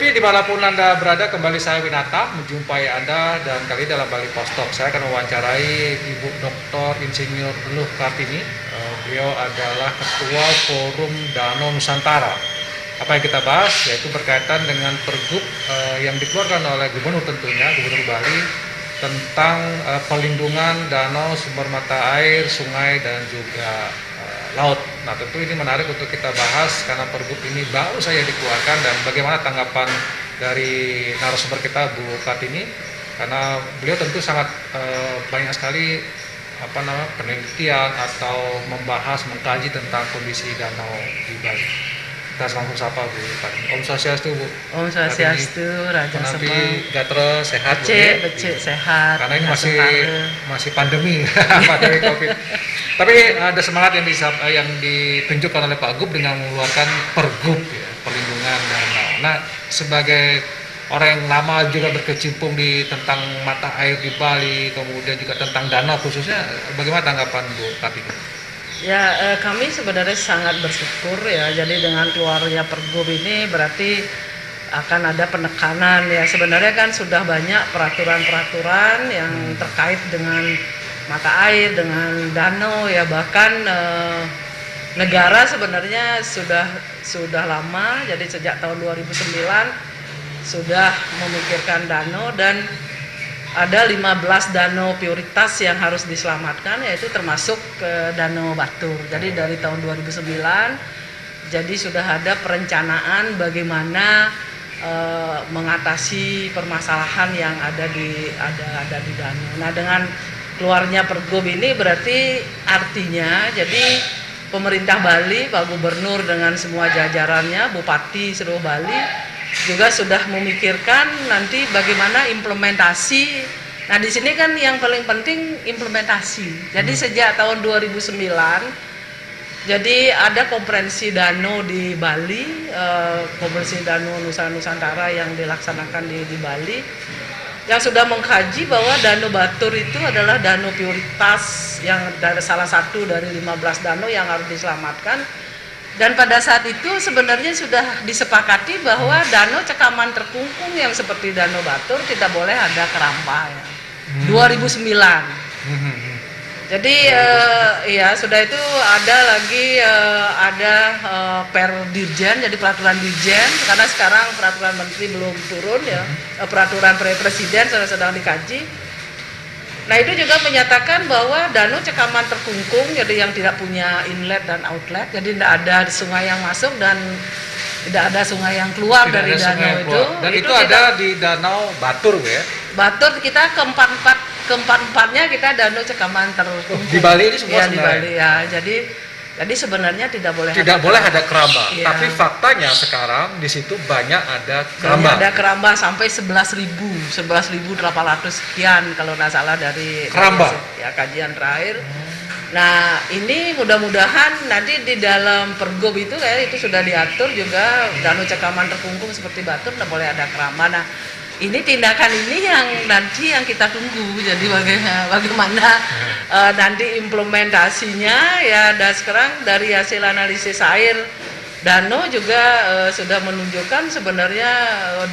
Jadi dimanapun Anda berada, kembali saya Winata menjumpai Anda dan kali dalam Bali Post Talk. Saya akan mewawancarai Ibu Dr. Insinyur Luh Kartini. Beliau adalah Ketua Forum Danau Nusantara. Apa yang kita bahas yaitu berkaitan dengan pergub yang dikeluarkan oleh Gubernur tentunya, Gubernur Bali, tentang pelindungan danau, sumber mata air, sungai dan juga laut. Nah, tentu ini menarik untuk kita bahas karena pergub ini baru saja dikeluarkan dan bagaimana tanggapan dari narasumber kita Bu Kartini, karena beliau tentu sangat banyak sekali penelitian atau membahas, mengkaji tentang kondisi danau di Bali. Kita langsung sapa Bu Kartini. Om Swastiastu Bu. Om Swastiastu, Raja Semang. Nanti Gatra sehat Bu. Becek sehat. Karena ini masih pandemi, pandemi Covid. Tapi ada semangat yang ditunjukkan oleh Pak Gub dengan mengeluarkan pergub ya, perlindungan danau. Nah, sebagai orang yang lama juga berkecimpung di tentang mata air di Bali, kemudian juga tentang danau khususnya, bagaimana tanggapan Bu Kartini? Ya, kami sebenarnya sangat bersyukur ya. Jadi dengan keluarnya pergub ini berarti akan ada penekanan ya. Sebenarnya kan sudah banyak peraturan-peraturan yang terkait dengan mata air, dengan danau ya. Bahkan negara sebenarnya sudah lama. Jadi sejak tahun 2009 sudah memikirkan danau dan ada 15 danau prioritas yang harus diselamatkan, yaitu termasuk Danau Batur. Jadi dari tahun 2009 jadi sudah ada perencanaan bagaimana mengatasi permasalahan yang ada di danau. Nah, dengan keluarnya pergub ini berarti artinya jadi pemerintah Bali, Pak Gubernur dengan semua jajarannya, Bupati seluruh Bali juga sudah memikirkan nanti bagaimana implementasi. Nah, di sini kan yang paling penting implementasi. Jadi sejak tahun 2009 jadi ada konferensi danau di Bali, konferensi danau Nusantara yang dilaksanakan di Bali, yang sudah mengkaji bahwa Danau Batur itu adalah danau prioritas yang salah satu dari 15 danau yang harus diselamatkan. Dan pada saat itu sebenarnya sudah disepakati bahwa danau cekaman terkungkung yang seperti Danau Batur tidak boleh ada keramba ya. 2009. Jadi ya sudah itu ada lagi per dirjen, jadi peraturan dirjen, karena sekarang peraturan menteri belum turun ya. Peraturan presiden sedang dikaji. Nah, itu juga menyatakan bahwa danau cekaman terkungkung, jadi yang tidak punya inlet dan outlet, jadi tidak ada sungai yang masuk dan tidak ada sungai yang keluar dari danau itu. Dan itu ada di Danau Batur ya? Batur kita keempat-empatnya kita danau cekaman terkungkung. Di Bali ini semua ya, sebenarnya? Di Bali ya, jadi sebenarnya tidak boleh ada keramba, ya. Tapi faktanya sekarang di situ banyak ada keramba. Ada keramba sampai 11.800 sekian kalau nggak salah dari ya kajian terakhir. Nah, ini mudah-mudahan nanti di dalam pergub itu kayak itu sudah diatur juga danau cekaman terkungkung seperti Batur tidak boleh ada keramba. Nah, ini tindakan ini yang nanti yang kita tunggu. Jadi bagaimana nanti implementasinya ya. Dan sekarang dari hasil analisis air danau juga sudah menunjukkan sebenarnya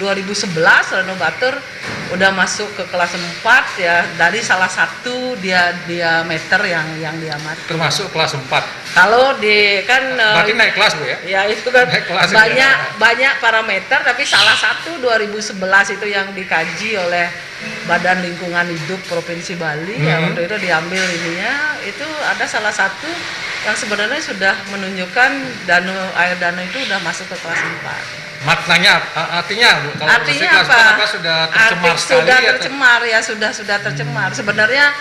2011 Danau Batur udah masuk ke kelas 4 ya, dari salah satu diameter yang diamati. Termasuk kelas 4. Kalau di kan berarti naik kelas Bu ya? Ya itu kan banyak parameter, tapi salah satu 2011 itu yang dikaji oleh Badan Lingkungan Hidup Provinsi Bali ya, waktu itu diambil ininya, itu ada salah satu yang sebenarnya sudah menunjukkan air danau itu sudah masuk ke kelas 4. Maknanya artinya Bu, kalau artinya apa? Sudah tercemar sekali. Sudah tercemar ya, sudah tercemar. Sebenarnya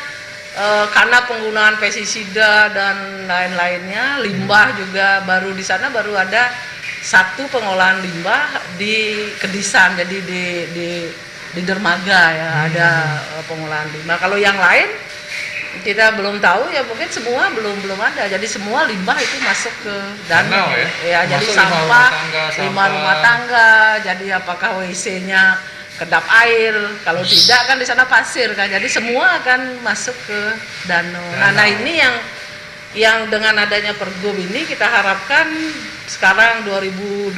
karena penggunaan pestisida dan lain-lainnya, limbah juga baru di sana baru ada satu pengolahan limbah di Kedisan, jadi di dermaga ya ada pengolahan limbah. Kalau yang lain kita belum tahu ya, mungkin semua belum ada. Jadi semua limbah itu masuk ke danau ya jadi sampah, rumah tangga. Jadi apakah WC-nya kedap air, kalau tidak kan di sana pasir kan. Jadi semua akan masuk ke danau. Nah, ini yang dengan adanya pergub ini kita harapkan sekarang 2020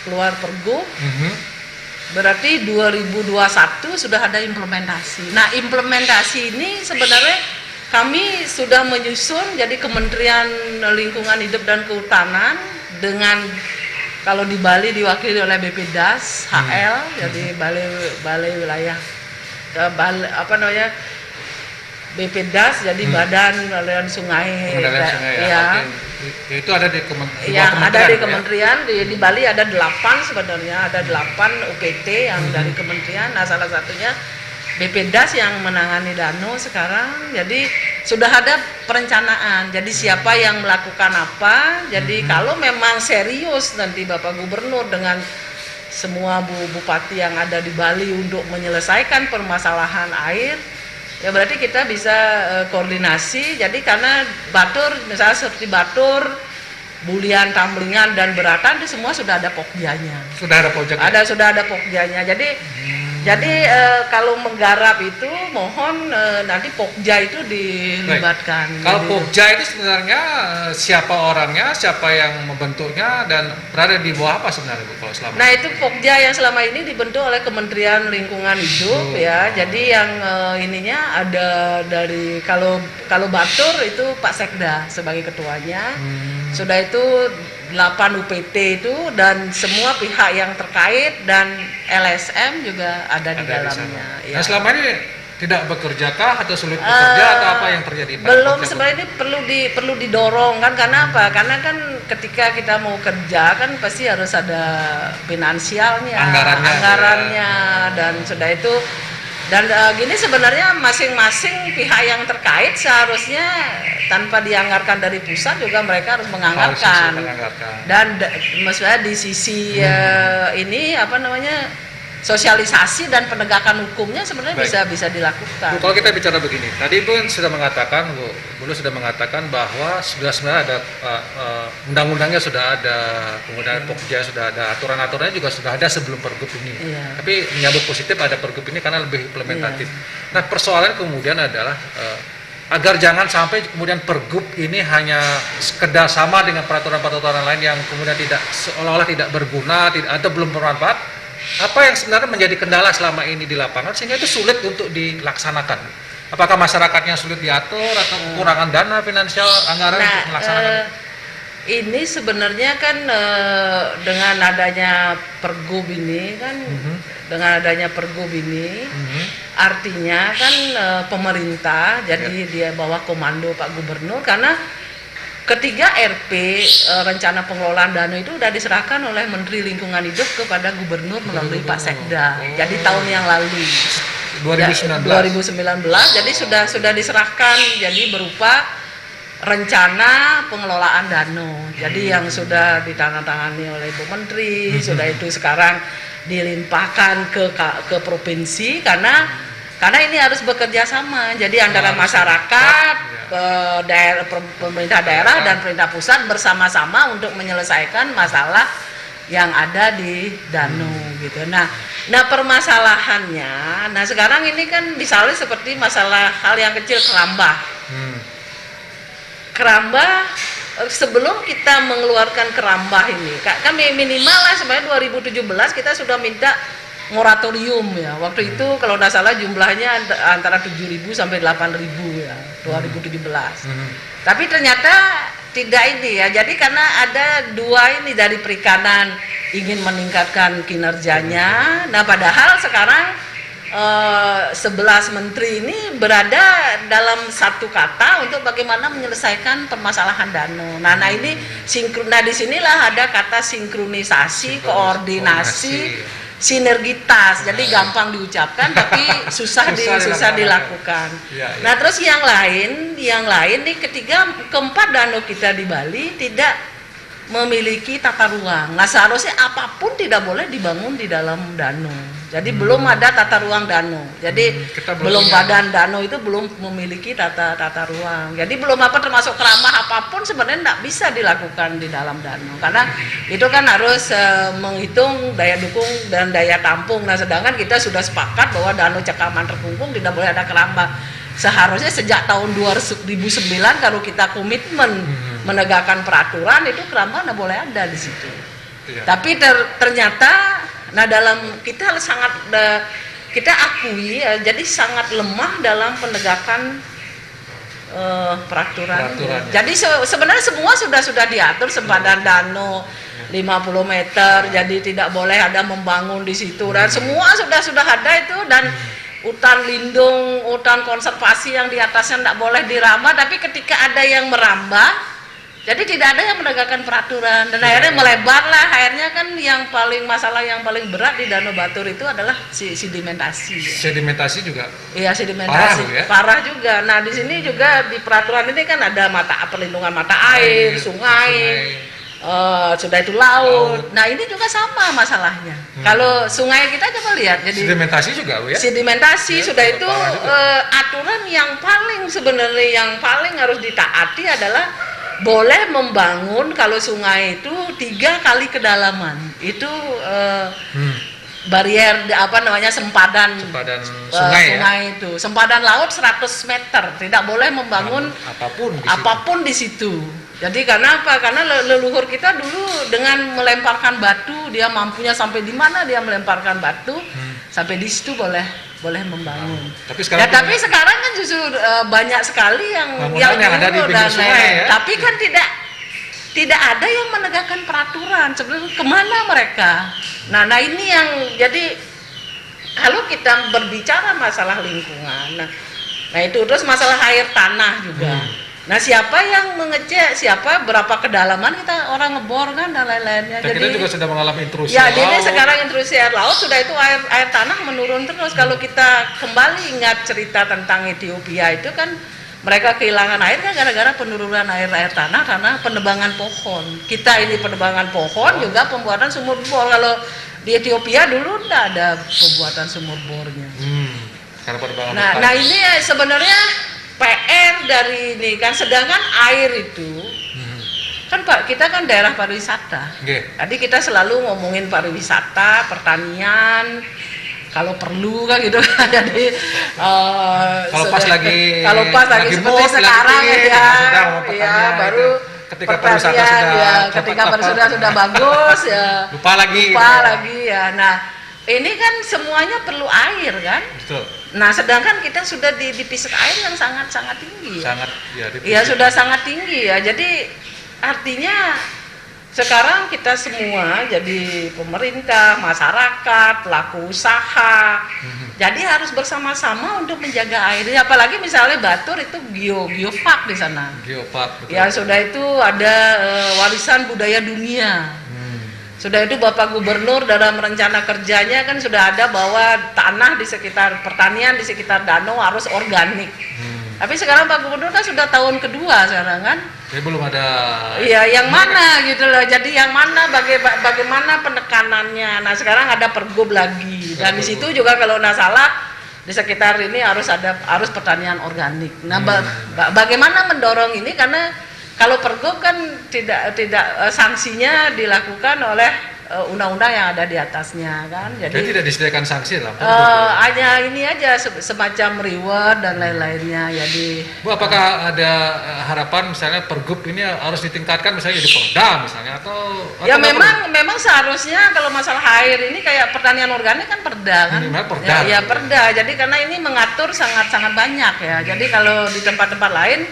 keluar pergub, Mhm. berarti 2021 sudah ada implementasi. Nah, implementasi ini sebenarnya kami sudah menyusun, jadi Kementerian Lingkungan Hidup dan Kehutanan dengan, kalau di Bali diwakili oleh BPDAS HL, jadi Balai Wilayah BPDAS, jadi Badan Pengelolaan Sungai. Pengendalian sungai ya. Ya. Oke. Itu ada di Yang ada di ya? kementerian, di Bali ada 8 sebenarnya, ada 8 UPT yang dari kementerian. Nah, salah satunya BPDAS yang menangani danau sekarang. Jadi sudah ada perencanaan. Jadi siapa yang melakukan apa. Jadi kalau memang serius nanti Bapak Gubernur dengan semua bupati yang ada di Bali untuk menyelesaikan permasalahan air, ya berarti kita bisa koordinasi. Jadi karena Batur, misalnya seperti Batur, Bulian, Tamblingan dan Beratan itu semua sudah ada pokjanya. Sudah ada pojoknya. Sudah ada pokjanya. Jadi kalau menggarap itu mohon nanti pokja itu dilibatkan. Kalau Jadi, pokja itu sebenarnya siapa orangnya, siapa yang membentuknya, dan berada di bawah apa sebenarnya Bu kalau selama? Nah, itu pokja yang selama ini dibentuk oleh Kementerian Lingkungan Hidup ya. Jadi yang ininya ada dari, kalau Batur itu Pak Sekda sebagai ketuanya. Sudah itu 8 UPT itu dan semua pihak yang terkait dan LSM juga ada di dalamnya. Nah, selama ini tidak bekerjakah atau sulit bekerja atau apa yang terjadi? Belum, sebenarnya ini perlu didorong kan, karena apa? Karena kan ketika kita mau kerja kan pasti harus ada finansialnya, anggarannya dan sudah itu. Dan gini sebenarnya masing-masing pihak yang terkait seharusnya tanpa dianggarkan dari pusat juga mereka harus menganggarkan. Dan maksudnya di sisi ini sosialisasi dan penegakan hukumnya sebenarnya bisa dilakukan. Bu, kalau kita bicara begini, tadi Ibu sudah mengatakan, Bu sudah mengatakan bahwa sebenarnya ada undang-undangnya sudah ada, kemudian pokja sudah ada, aturan-aturannya juga sudah ada sebelum pergub ini. Tapi menyambut positif ada pergub ini karena lebih implementatif. Nah, persoalan kemudian adalah agar jangan sampai kemudian pergub ini hanya sekedar sama dengan peraturan-peraturan lain yang kemudian tidak seolah-olah tidak berguna atau belum bermanfaat. Apa yang sebenarnya menjadi kendala selama ini di lapangan sehingga itu sulit untuk dilaksanakan? Apakah masyarakatnya sulit diatur atau kekurangan dana finansial anggaran untuk melaksanakan? Ini sebenarnya kan dengan adanya pergub ini kan, artinya kan pemerintah jadi dia bawa komando Pak Gubernur, karena ketiga RP rencana pengelolaan danau itu sudah diserahkan oleh Menteri Lingkungan Hidup kepada Gubernur melalui Pak Sekda. Jadi tahun yang lalu 2019 jadi sudah diserahkan, jadi berupa rencana pengelolaan danau. Jadi yang sudah ditandatangani oleh Ibu Menteri, sudah itu sekarang dilimpahkan ke provinsi karena ini harus bekerja sama. Jadi antara masyarakat, pemerintah daerah dan pemerintah pusat bersama-sama untuk menyelesaikan masalah yang ada di danau gitu. Nah permasalahannya, sekarang ini kan misalnya seperti masalah hal yang kecil kerambah. Sebelum kita mengeluarkan kerambah ini, kami minimal lah sebenarnya 2017 kita sudah minta moratorium ya. Waktu itu kalau tidak salah jumlahnya antara 7.000 sampai 8.000 ya 2017. Tapi ternyata tidak ini ya. Jadi karena ada dua ini dari perikanan ingin meningkatkan kinerjanya. Nah padahal sekarang 11 menteri ini berada dalam satu kata untuk bagaimana menyelesaikan permasalahan danau. Nah ini di sinilah ada kata sinkronisasi, koordinasi, sinergitas. Jadi gampang diucapkan tapi susah dilakukan. Nah terus yang lain nih keempat danau kita di Bali tidak memiliki tata ruang. Nah seharusnya apapun tidak boleh dibangun di dalam danau. Jadi belum ada tata ruang danau. Jadi belum badan danau itu belum memiliki tata ruang. Jadi belum termasuk kerambah apapun sebenarnya tidak bisa dilakukan di dalam danau. Karena itu kan harus menghitung daya dukung dan daya tampung. Nah sedangkan kita sudah sepakat bahwa danau Cekaman terkungkung tidak boleh ada kerambah. Seharusnya sejak tahun 2009 kalau kita komitmen menegakkan peraturan itu kerambah tidak boleh ada di situ. Iya. Tapi ternyata, nah dalam kita sangat kita akui ya, jadi sangat lemah dalam penegakan peraturan. Jadi sebenarnya semua sudah diatur, sempadan danau 50 meter, jadi tidak boleh ada membangun di situ, dan semua sudah ada itu, dan hutan lindung, hutan konservasi yang di atasnya tidak boleh dirambah, tapi ketika ada yang merambah, jadi tidak ada yang menegakkan peraturan, dan akhirnya melebarlah. Akhirnya kan masalah yang paling berat di Danau Batur itu adalah sedimentasi. Sedimentasi juga. Iya, sedimentasi parah juga. Nah di sini juga di peraturan ini kan ada perlindungan mata air, sungai. Sudah itu laut. Nah ini juga sama masalahnya. Kalau sungai kita coba lihat, jadi sedimentasi juga, Bu ya. Sedimentasi sudah itu aturan yang sebenarnya yang paling harus ditaati adalah boleh membangun kalau sungai itu 3 kali kedalaman. Itu barier sempadan sungai itu. Sempadan laut 100 meter. Tidak boleh membangun apapun di situ. Jadi karena apa? Karena leluhur kita dulu dengan melemparkan batu, dia mampunya sampai di mana dia melemparkan batu, sampai di situ boleh membangun. Tapi sekarang kan justru banyak sekali yang ada di pinggir sungai ya. Tapi kan tidak ada yang menegakkan peraturan. Sebenarnya kemana mereka? Nah ini yang jadi kalau kita berbicara masalah lingkungan, nah itu terus masalah air tanah juga. Nah siapa yang mengecek, berapa kedalaman kita orang ngebor kan, dan lain-lainnya. Jadi kita juga sudah mengalami intrusi laut. Jadi sekarang intrusi air laut sudah itu air tanah menurun terus. Kalau kita kembali ingat cerita tentang Ethiopia itu kan mereka kehilangan air kan gara-gara penurunan air tanah karena penebangan pohon. Kita ini penebangan pohon juga pembuatan sumur bor. Kalau di Ethiopia dulu tidak ada pembuatan sumur bornya. Nah ini sebenarnya PR dari ini kan, sedangkan air itu kan Pak, kita kan daerah pariwisata. Jadi kita selalu ngomongin pariwisata, pertanian, kalau perlu kan gitu kan. Jadi kalau pas lagi seperti sekarang ya baru ketika pariwisata sudah bagus ya lupa lagi ya. Nah ini kan semuanya perlu air kan. Betul. Nah sedangkan kita sudah di fisik air yang sangat tinggi. Sudah sangat tinggi ya. Jadi artinya sekarang kita semua jadi pemerintah, masyarakat, pelaku usaha, jadi harus bersama-sama untuk menjaga air. Apalagi misalnya Batur itu geopark di sana. Betul. Ya sudah itu ada warisan budaya dunia. Sudah itu Bapak Gubernur dalam rencana kerjanya kan sudah ada bahwa tanah di sekitar pertanian di sekitar danau harus organik. Tapi sekarang Pak Gubernur kan sudah tahun kedua sekarang kan. Jadi belum ada. Iya, yang mana gitu loh. Jadi yang mana bagaimana penekanannya. Nah sekarang ada pergub lagi. Dan di situ juga kalau nggak salah di sekitar ini harus pertanian organik. Nah bagaimana mendorong ini, karena kalau pergub kan tidak sanksinya dilakukan oleh undang-undang yang ada di atasnya kan. Jadi tidak disediakan sanksi lah. Hanya ini aja semacam reward dan lain-lainnya. Jadi Bu, apakah ada harapan misalnya pergub ini harus ditingkatkan misalnya di Perda misalnya atau ya memang seharusnya kalau masalah air ini kayak pertanian organik kan Perda kan. Perda. Ya Perda. Jadi karena ini mengatur sangat banyak ya. Jadi kalau di tempat-tempat lain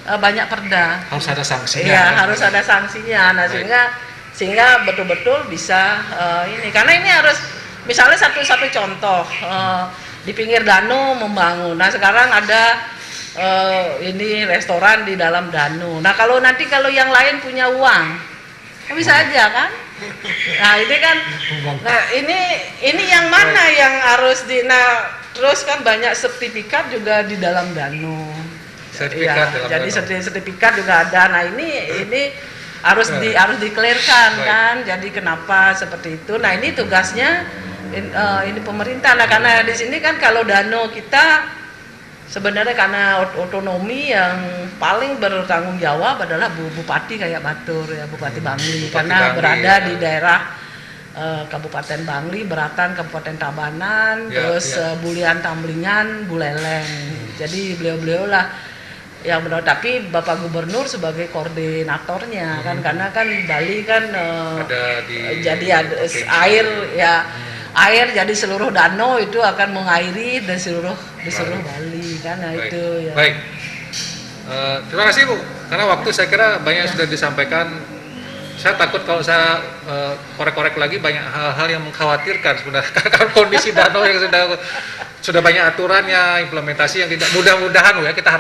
banyak Perda. Harus ada sanksinya. Iya, harus ada sanksinya. Nah, sehingga betul-betul bisa ini. Karena ini harus misalnya satu contoh di pinggir danau membangun. Nah, sekarang ada ini restoran di dalam danau. Nah, kalau yang lain punya uang, bisa aja kan? Nah, ini kan ini yang mana yang harus terus kan banyak sertifikat juga di dalam danau. Jadi sertifikat juga ada. Nah ini harus di-clearkan kan. Jadi kenapa seperti itu? Nah ini tugasnya ini pemerintah. Nah karena di sini kan kalau danau kita sebenarnya karena otonomi yang paling bertanggung jawab adalah Bupati kayak Batur ya, Bupati Bangli, karena berada di daerah Kabupaten Bangli, Beratan, Kabupaten Tabanan, Bulian Tamblingan, Buleleng. Jadi beliau lah yang benar, tapi Bapak Gubernur sebagai koordinatornya kan, karena kan Bali kan Ada di jadi ada provinsi. air ya, air jadi seluruh danau itu akan mengairi dan di seluruh Bali kan, nah Baik. itu ya. Baik. Terima kasih Bu, karena waktu saya kira banyak sudah disampaikan. Saya takut kalau saya korek-korek lagi banyak hal-hal yang mengkhawatirkan sebenarnya. Karena kondisi danau yang sudah banyak aturannya, implementasi yang tidak, mudah-mudahan Bu ya, kita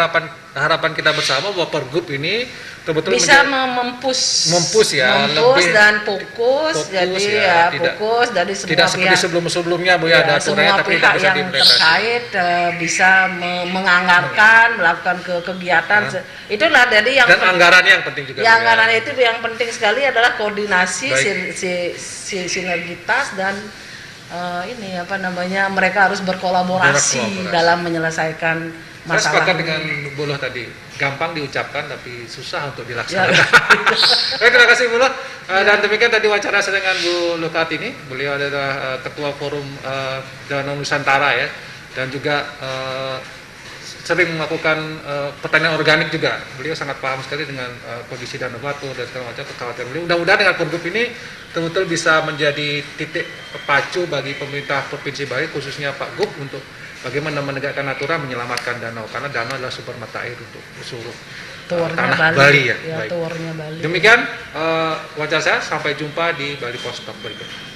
harapan kita bersama bahwa Pergub ini betul-betul Bisa mempus ya, mempus lebih dan fokus, jadi ya, ya tidak- fokus dari semua tidak seperti pihak. sebelum-sebelumnya Bu ya, ada aturannya semua tapi pihak tidak bisa yang diimplementasi. terkait bisa menganggarkan, melakukan kegiatan. Itulah jadi yang Dan anggarannya yang penting juga. Bu, yang ya. anggaran itu yang penting sekali adalah koordinasi, Baik. sinergitas dan ini apa namanya, mereka harus berkolaborasi Berkolaborasi. dalam menyelesaikan Saya masalah sepakat ini. dengan Bu Luh tadi, gampang diucapkan tapi susah untuk Ya. dilaksanakan. Baik, terima kasih Bu Luh. Dan demikian tadi wawancara saya dengan Bu Luh Kartini. Beliau adalah Ketua Forum Danau Nusantara ya, dan juga sering melakukan pertanian organik juga. Beliau sangat paham sekali dengan kondisi danau batur dan segala macam kekhawatiran beliau. Mudah-mudahan dengan Pergub ini betul-betul bisa menjadi titik pacu bagi pemerintah Provinsi Bali, khususnya Pak Gub, untuk bagaimana menegakkan aturan menyelamatkan danau, karena danau adalah sumber mata air untuk seluruh Tournya tanah Bali, Bali ya. ya Baik. tournya Bali. Demikian wawancara saya, sampai jumpa di Bali Post Talk berikutnya.